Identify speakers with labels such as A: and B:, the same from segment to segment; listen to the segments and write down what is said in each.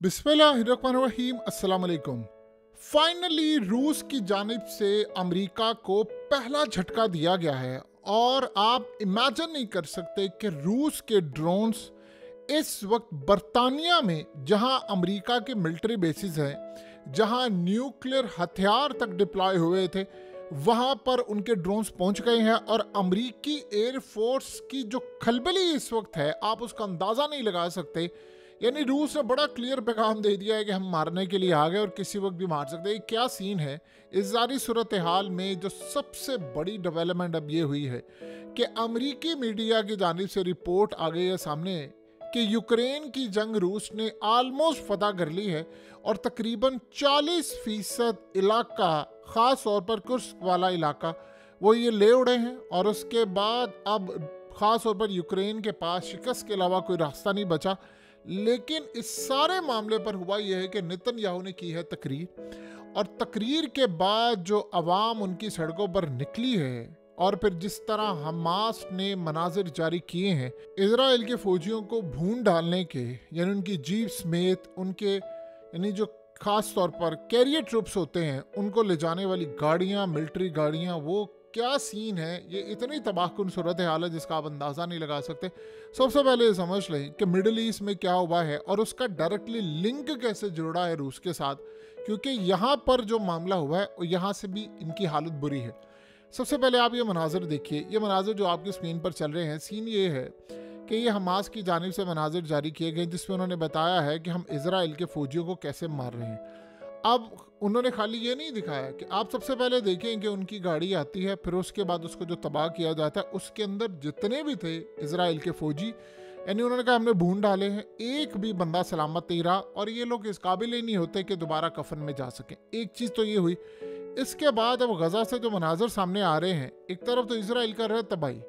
A: बिस्मिल्लाहिर्रहमानिर्रहीम, अस्सलाम वालेकुम। फाइनली रूस की जानिब से अमेरिका को पहला झटका दिया गया है और आप इमेजिन नहीं कर सकते कि रूस के ड्रोन्स इस वक्त बर्तानिया में, जहां अमेरिका के मिलिट्री बेसिस हैं, जहां न्यूक्लियर हथियार तक डिप्लॉय हुए थे, वहां पर उनके ड्रोन्स पहुंच गए हैं। और अमेरिकी एयरफोर्स की जो खलबली इस वक्त है, आप उसका अंदाज़ा नहीं लगा सकते। यानी रूस ने बड़ा क्लियर पैगाम दे दिया है कि हम मारने के लिए आ गए और किसी वक्त भी मार सकते हैं। ये क्या सीन है इस सारी सूरत हाल में? जो सबसे बड़ी डेवलपमेंट अब ये हुई है कि अमेरिकी मीडिया की जानिब से रिपोर्ट आ गई है सामने कि यूक्रेन की जंग रूस ने आलमोस्ट फतह कर ली है और तकरीबन 40% इलाका, ख़ास तौर पर कुर्स्क वाला इलाका, वो ये ले उड़े हैं। और उसके बाद अब ख़ास तौर पर यूक्रेन के पास शिकस्त के अलावा कोई रास्ता नहीं बचा। लेकिन इस सारे मामले पर हुआ यह है कि नेतन्याहू ने की है तकरीर, और तकरीर के बाद जो अवाम उनकी सड़कों पर निकली है और फिर जिस तरह हमास ने मनाजिर जारी किए हैं इजराइल के फौजियों को भून डालने के, यानी उनकी जीप समेत उनके, यानी जो खास तौर पर कैरियर ट्रुप्स होते हैं उनको ले जाने वाली गाड़ियाँ, मिलिट्री गाड़ियाँ, वो क्या सीन है। ये इतनी तबाहकुन सूरत हाल है जिसका आप अंदाज़ा नहीं लगा सकते। सबसे पहले ये समझ लें कि मिडिल ईस्ट में क्या हुआ है और उसका डायरेक्टली लिंक कैसे जुड़ा है रूस के साथ, क्योंकि यहाँ पर जो मामला हुआ है यहाँ से भी इनकी हालत बुरी है। सबसे पहले आप ये मनाजिर देखिए। ये मनाजिर जो आपकी स्क्रीन पर चल रहे हैं, सीन ये है कि ये हमास की जानिब से मनाजिर जारी किए गए जिसमें उन्होंने बताया है कि हम इजराइल के फौजियों को कैसे मार रहे हैं। अब उन्होंने खाली ये नहीं दिखाया कि आप सबसे पहले देखें कि उनकी गाड़ी आती है, फिर उसके बाद उसको जो तबाह किया जाता है उसके अंदर जितने भी थे इजराइल के फौजी, यानी उन्होंने कहा हमने भून डाले हैं, एक भी बंदा सलामत नहीं रहा और ये लोग इस काबिल ही नहीं होते कि दोबारा कफन में जा सकें। एक चीज़ तो ये हुई। इसके बाद अब गजा से जो मनाजर सामने आ रहे हैं, एक तरफ तो इजराइल कर रहा है तबाही,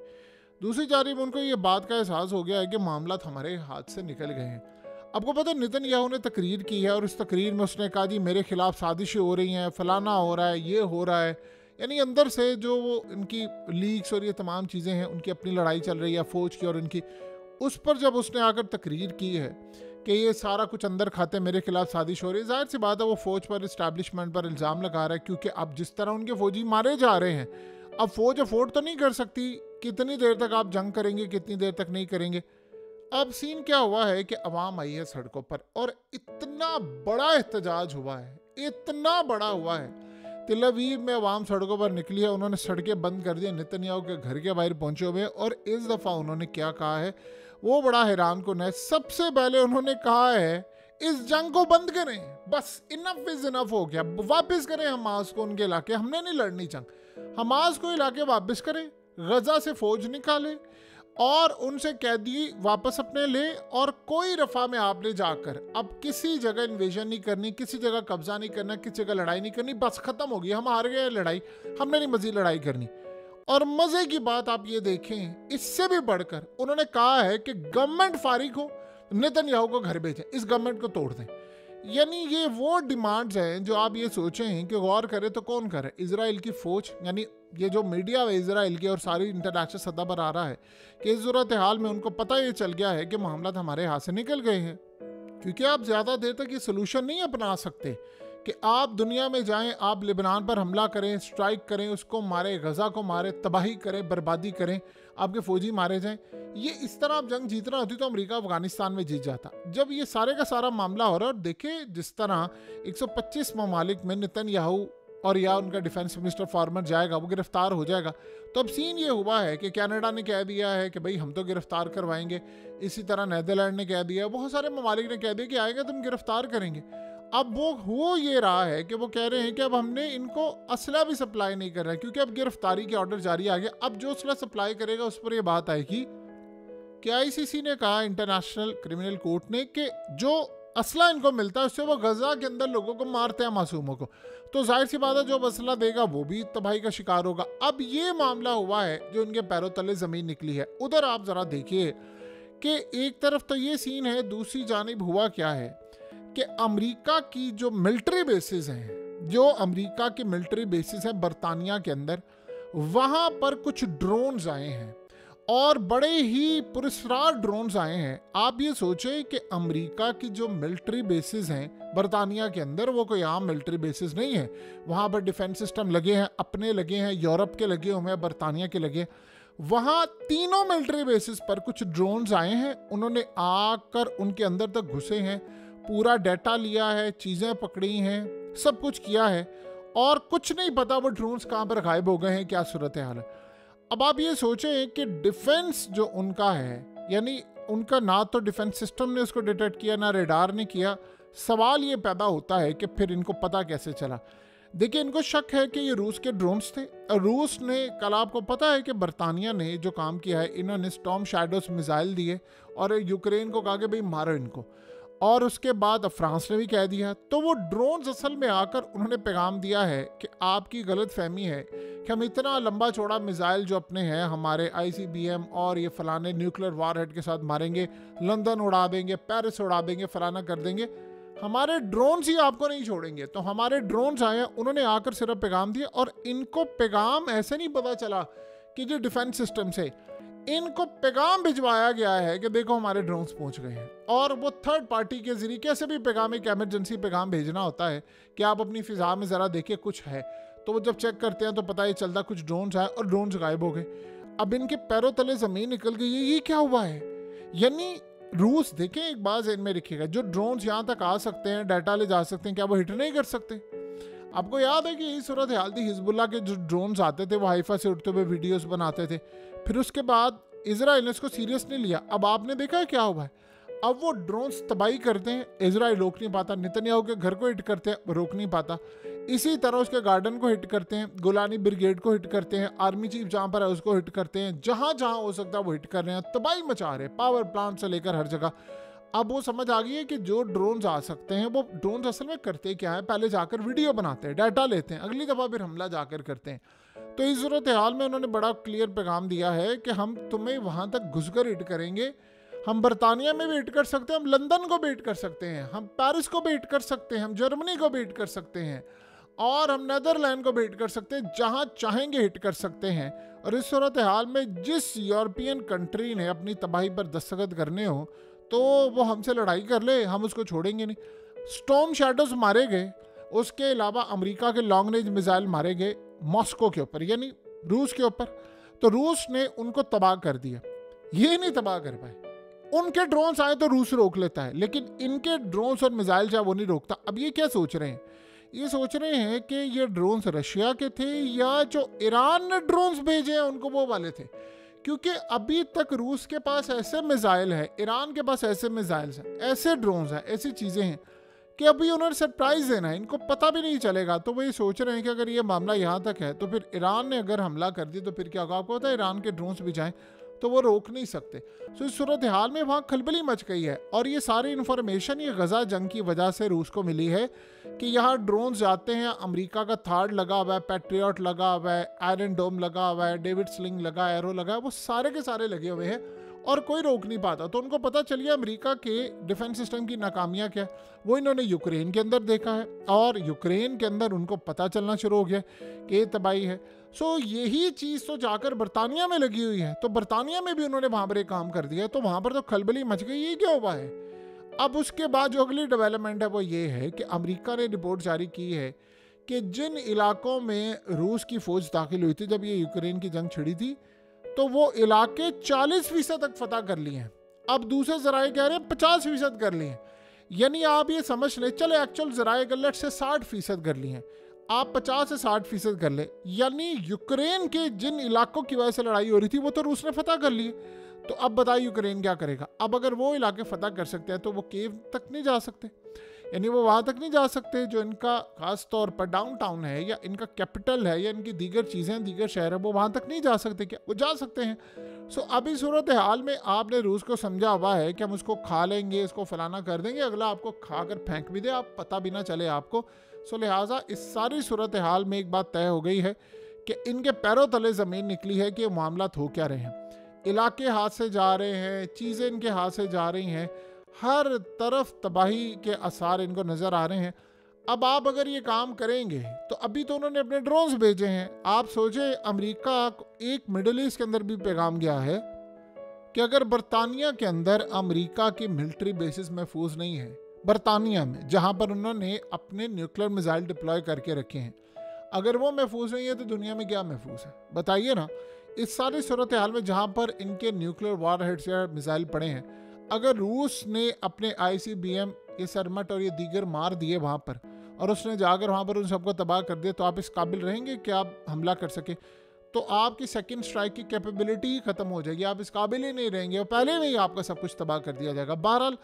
A: दूसरी जानिब उनको ये बात का एहसास हो गया है कि मामला हमारे हाथ से निकल गए हैं। आपको पता है नेतन्याहू ने तकरीर की है और इस तकरीर में उसने कहा जी मेरे खिलाफ साजिशें हो रही हैं, फलाना हो रहा है, ये हो रहा है। यानी अंदर से जो वो इनकी लीक्स और ये तमाम चीज़ें हैं, उनकी अपनी लड़ाई चल रही है फ़ौज की और इनकी, उस पर जब उसने आकर तकरीर की है कि ये सारा कुछ अंदर खाते मेरे खिलाफ साजिश हो रही है, जाहिर सी बात है वो फ़ौज पर, इस्टेब्लिशमेंट पर इल्ज़ाम लगा रहा है। क्योंकि अब जिस तरह उनके फ़ौजी मारे जा रहे हैं, अब फ़ौज अफोर्ड तो नहीं कर सकती। कितनी देर तक आप जंग करेंगे, कितनी देर तक नहीं करेंगे। अब सीन क्या हुआ है कि अवाम आई है सड़कों पर और इतना बड़ा एहतजाज हुआ है, इतना बड़ा हुआ है। तिल अवीव में अवाम सड़कों पर निकली है, उन्होंने सड़कें बंद कर दी, नेतन्याहू के घर के बाहर पहुंचे हुए हैं। और इस दफ़ा उन्होंने क्या कहा है वो बड़ा हैरान कुन है। सबसे पहले उन्होंने कहा है इस जंग को बंद करें, बस इनफ इज इनफ हो गया, वापस करें हमास को उनके इलाके, हमने नहीं लड़नी जंग, हमास को इलाके वापस करें, गजा से फौज निकालें और उनसे कैदी वापस अपने ले, और कोई रफा में आपने जाकर अब किसी जगह इन्वेजन नहीं करनी, किसी जगह कब्जा नहीं करना, किसी जगह लड़ाई नहीं करनी, बस खत्म हो गई, हम हार गए लड़ाई, हमने नहीं मजीद लड़ाई करनी। और मजे की बात आप ये देखें, इससे भी बढ़कर उन्होंने कहा है कि गवर्नमेंट फारिग हो, नेतन्याहू को घर भेजें, इस गवर्नमेंट को तोड़ दें। यानी ये वो डिमांड्स हैं जो आप ये सोचें कि गौर करें तो कौन करे, इजराइल की फौज, यानी ये जो मीडिया है इजराइल की और सारी इंटरनेशनल सतह पर आ रहा है कि इस सूरत हाल में उनको पता ये चल गया है कि मामला हमारे हाथ से निकल गए हैं। क्योंकि आप ज़्यादा देर तक ये सोल्यूशन नहीं अपना सकते कि आप दुनिया में जाएं, आप लेबनान पर हमला करें, स्ट्राइक करें, उसको मारे, गजा को मारे, तबाही करें, बर्बादी करें, आपके फौजी मारे जाएं। ये इस तरह आप जंग जीतना होती तो अमेरिका अफगानिस्तान में जीत जाता। जब ये सारे का सारा मामला हो रहा है और देखिए जिस तरह 125 ममालिक में नेतन्याहू और या उनका डिफेंस मिनिस्टर फॉर्मर जाएगा, वो गिरफ्तार हो जाएगा। तो अब सीन ये हुआ है कि कनाडा ने कह दिया है कि भाई हम तो गिरफ्तार करवाएंगे, इसी तरह नीदरलैंड ने कह दिया, बहुत सारे ममालिक ने कह दिया कि आएगा तुम गिरफ्तार करेंगे। अब वो हो ये रहा है कि वो कह रहे हैं कि अब हमने इनको असला भी सप्लाई नहीं कर रहा है, क्योंकि अब गिरफ्तारी के ऑर्डर जारी आ गया। अब जो असला सप्लाई करेगा उस पर यह बात आएगी कि आईसीसी ने कहा, इंटरनेशनल क्रिमिनल कोर्ट ने, कि जो असला इनको मिलता है उससे वो गजा के अंदर लोगों को मारते हैं, मासूमों को, तो जाहिर सी बात है जो असला देगा वो भी तबाही का शिकार होगा। अब ये मामला हुआ है जो उनके पैरों तले ज़मीन निकली है। उधर आप ज़रा देखिए कि एक तरफ तो ये सीन है, दूसरी जानिब हुआ क्या है कि अमेरिका की जो मिलिट्री बेसिस हैं, जो अमेरिका की मिलिट्री बेसिस है बरतानिया के अंदर, वहाँ पर कुछ ड्रोन्स आए हैं और बड़े ही पुरस्कार ड्रोन्स आए हैं। आप ये सोचें कि अमेरिका की जो मिलिट्री बेसिस हैं बरतानिया के अंदर, वो कोई आम मिलिट्री बेसिस नहीं है। वहाँ पर डिफेंस सिस्टम लगे हैं, अपने लगे हैं, यूरोप के लगे हुए हैं, बरतानिया के लगे। वहाँ तीनों मिलिट्री बेसिस पर कुछ ड्रोन्स आए हैं। उन्होंने आकर उनके अंदर तक घुसे हैं, पूरा डाटा लिया है, चीज़ें पकड़ी हैं, सब कुछ किया है, और कुछ नहीं पता वो ड्रोन्स कहाँ पर गायब हो गए हैं, क्या सूरत हाल है। अब आप ये सोचें कि डिफेंस जो उनका है, यानी उनका ना तो डिफेंस सिस्टम ने उसको डिटेक्ट किया, ना रेडार ने किया। सवाल ये पैदा होता है कि फिर इनको पता कैसे चला। देखिए, इनको शक है कि ये रूस के ड्रोन्स थे, और रूस ने, कल आपको पता है कि बरतानिया ने जो काम किया है, इन्होंने स्टॉर्म शैडोज मिसाइल दिए और यूक्रेन को कहा कि भाई मारो इनको, और उसके बाद फ्रांस ने भी कह दिया। तो वो ड्रोन्स असल में आकर उन्होंने पैगाम दिया है कि आपकी गलत फहमी है कि हम इतना लंबा चौड़ा मिसाइल जो अपने हैं, हमारे ICBM और ये फलाने न्यूक्लियर वारहेड के साथ मारेंगे, लंदन उड़ा देंगे, पेरिस उड़ा देंगे, फलाना कर देंगे, हमारे ड्रोन्स ही आपको नहीं छोड़ेंगे। तो हमारे ड्रोन्स आए, उन्होंने आकर सिर्फ पैगाम दिया, और इनको पैगाम ऐसे नहीं पता चला कि जो डिफेंस सिस्टम से, इनको पैगाम भिजवाया गया है कि देखो हमारे ड्रोन्स पहुंच गए हैं। और वो थर्ड पार्टी के जरिए कैसे भी पैगाम, एक इमरजेंसी पैगाम भेजना होता है कि आप अपनी फिजा में ज़रा देखिए कुछ है, तो वो जब चेक करते हैं तो पता ही चलता कुछ ड्रोन्स आए और ड्रोन्स गायब हो गए। अब इनके पैरों तले ज़मीन निकल गई है, ये क्या हुआ है। यानी रूस, देखें एक बात ज़हन में रखिएगा, जो ड्रोन्स यहाँ तक आ सकते हैं, डाटा ले जा सकते हैं, क्या वो हिट नहीं कर सकते। आपको याद है कि यही सूरत हाल थी, हिजबुल्लाह के जो ड्रोन्स आते थे वो हाइफा से उड़ते हुए वीडियोस बनाते थे, फिर उसके बाद इजराइल ने इसको सीरियस नहीं लिया। अब आपने देखा है क्या हुआ है, अब वो ड्रोन्स तबाही करते हैं, इजराइल रोक नहीं पाता, नेतन्याहू के घर को हिट करते हैं, रोक नहीं पाता। इसी तरह उसके गार्डन को हिट करते हैं, गोलानी ब्रिगेड को हिट करते हैं, आर्मी चीफ जहाँ पर है उसको हिट करते हैं, जहाँ जहाँ हो सकता है वो हिट कर रहे हैं, तबाही मचा रहे हैं, पावर प्लांट से लेकर हर जगह। अब वो समझ आ गई है कि जो ड्रोन्स आ सकते हैं, वो ड्रोन्स असल में करते क्या है, पहले जाकर वीडियो बनाते हैं, डाटा लेते हैं, अगली दफ़ा फिर हमला जाकर करते हैं। तो इस सूरत हाल में उन्होंने बड़ा क्लियर पैगाम दिया है कि हम तुम्हें वहाँ तक घुसकर हिट करेंगे। हम बरतानिया में भी हिट कर सकते हैं, हम लंदन को भी हिट कर सकते हैं, हम पेरिस को भी हिट कर सकते हैं, हम जर्मनी को भी हिट कर सकते हैं, और हम नेदरलैंड को भी हिट कर सकते हैं, जहाँ चाहेंगे हिट कर सकते हैं। और इस सूरत हाल में जिस यूरोपियन कंट्री ने अपनी तबाही पर दस्तखत करने हो, तो वो हमसे लड़ाई कर ले, हम उसको छोड़ेंगे नहीं। स्टॉर्म शैडोज मारे गए, उसके अलावा अमेरिका के लॉन्ग रेंज मिसाइल मारे गए मॉस्को के ऊपर, यानी रूस के ऊपर। तो रूस ने उनको तबाह कर दिया, ये नहीं तबाह कर पाए। उनके ड्रोन्स आए तो रूस रोक लेता है, लेकिन इनके ड्रोन्स और मिसाइल चाहे वो नहीं रोकता। अब ये क्या सोच रहे हैं, ये सोच रहे हैं कि ये ड्रोन्स रशिया के थे या जो ईरान ने ड्रोन्स भेजे हैं उनको वो वाले थे, क्योंकि अभी तक रूस के पास ऐसे मिसाइल है, ईरान के पास ऐसे मिसाइल्स हैं, ऐसे ड्रोन्स हैं, ऐसी चीज़ें हैं कि अभी उन्होंने सरप्राइज देना है, इनको पता भी नहीं चलेगा। तो वो ये सोच रहे हैं कि अगर ये मामला यहाँ तक है तो फिर ईरान ने अगर हमला कर दिया तो फिर क्या होगा। आपको पता है ईरान के ड्रोन्स भी जाएं तो वो रोक नहीं सकते। तो इस सूरत हाल में वहाँ खलबली मच गई है, और ये सारी इन्फॉर्मेशन ये गज़ा जंग की वजह से रूस को मिली है कि यहाँ ड्रोन्स जाते हैं, अमेरिका का थार्ड लगा हुआ है, पैट्रियट लगा हुआ है, आयरन डोम लगा हुआ है, डेविड स्लिंग लगा, एरो लगा है, वो सारे के सारे लगे हुए हैं और कोई रोक नहीं पाता। तो उनको पता चल गया अमेरिका के डिफेंस सिस्टम की नाकामियाँ क्या, वो इन्होंने यूक्रेन के अंदर देखा है, और यूक्रेन के अंदर उनको पता चलना शुरू हो गया कि ये तबाही है। सो यही चीज़ तो जाकर बरतानिया में लगी हुई है, तो बरतानिया में भी उन्होंने वहाँ पर एक काम कर दिया, तो वहाँ पर तो खलबली मच गई, ये क्या हुआ है। अब उसके बाद जो अगली डेवलपमेंट है वो ये है कि अमेरिका ने रिपोर्ट जारी की है कि जिन इलाकों में रूस की फ़ौज दाखिल हुई थी जब ये यूक्रेन की जंग छिड़ी थी, तो वो इलाके 40% तक फतह कर लिए हैं। अब दूसरे ज़राए कह रहे हैं 50% कर लिए हैं, यानी आप ये समझ लें, चले एक्चुअल ज़राए गलत से 60% कर लिए हैं, आप 50 से 60% कर ले, यानी यूक्रेन के जिन इलाकों की वजह से लड़ाई हो रही थी वो तो रूस ने फतह कर लिए। तो अब बताइए यूक्रेन क्या करेगा। अब अगर वो इलाके फतह कर सकते हैं तो वो कीव तक नहीं जा सकते, यानी वो वहाँ तक नहीं जा सकते जो इनका खास तौर पर डाउन टाउन है या इनका कैपिटल है या इनकी दीगर चीज़ें, दीगर शहर है, वो वहाँ तक नहीं जा सकते। क्या वो जा सकते हैं। सो अभी सूरत हाल में आपने रूस को समझा हुआ है कि हम उसको खा लेंगे, इसको फलाना कर देंगे, अगला आपको खा कर फेंक भी दे, आप पता भी ना चले आपको। सो लिहाजा इस सारी सूरत हाल में एक बात तय हो गई है कि इनके पैरों तले ज़मीन निकली है कि मामला हो क्या रहे हैं। इलाके हाथ से जा रहे हैं, चीज़ें इनके हाथ से जा रही हैं, हर तरफ तबाही के आसार इनको नज़र आ रहे हैं। अब आप अगर ये काम करेंगे तो अभी तो उन्होंने अपने ड्रोन्स भेजे हैं, आप सोचें अमेरिका एक मिडल ईस्ट के अंदर भी पैगाम गया है कि अगर बरतानिया के अंदर अमेरिका की मिलिट्री बेसिस महफूज नहीं है, बरतानिया में जहां पर उन्होंने अपने न्यूक्लियर मिसाइल डिप्लॉय करके रखे हैं, अगर वो महफूज नहीं है तो दुनिया में क्या महफूज है? बताइए ना। इस सारी सूरत हाल में जहां पर इनके न्यूक्लियर वार हेड्स या मिसाइल पड़े हैं, अगर रूस ने अपने ICBM, ये सरमट और ये दीगर मार दिए वहां पर, और उसने जाकर वहां पर उन सबको तबाह कर दिया, तो आप इस काबिल रहेंगे कि आप हमला कर सके? तो आपकी सेकंड स्ट्राइक की कैपेबिलिटी ही खत्म हो जाएगी, आप इस काबिल ही नहीं रहेंगे और पहले में ही आपका सब कुछ तबाह कर दिया जाएगा। बहरहाल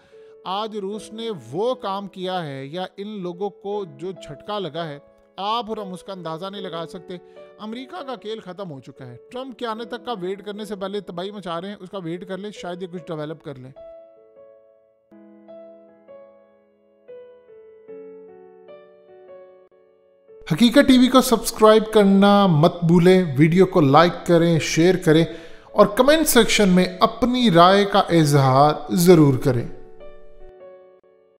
A: आज रूस ने वो काम किया है, या इन लोगों को जो झटका लगा है, आप और हम उसका अंदाज़ा नहीं लगा सकते। अमेरिका का खेल ख़त्म हो चुका है। ट्रम्प के आने तक का वेट करने से पहले तबाही मचा रहे हैं, उसका वेट कर ले, शायद ये कुछ डेवलप कर ले। हकीकत टीवी को सब्सक्राइब करना मत भूलें, वीडियो को लाइक करें, शेयर करें और कमेंट सेक्शन में अपनी राय का इजहार ज़रूर करें।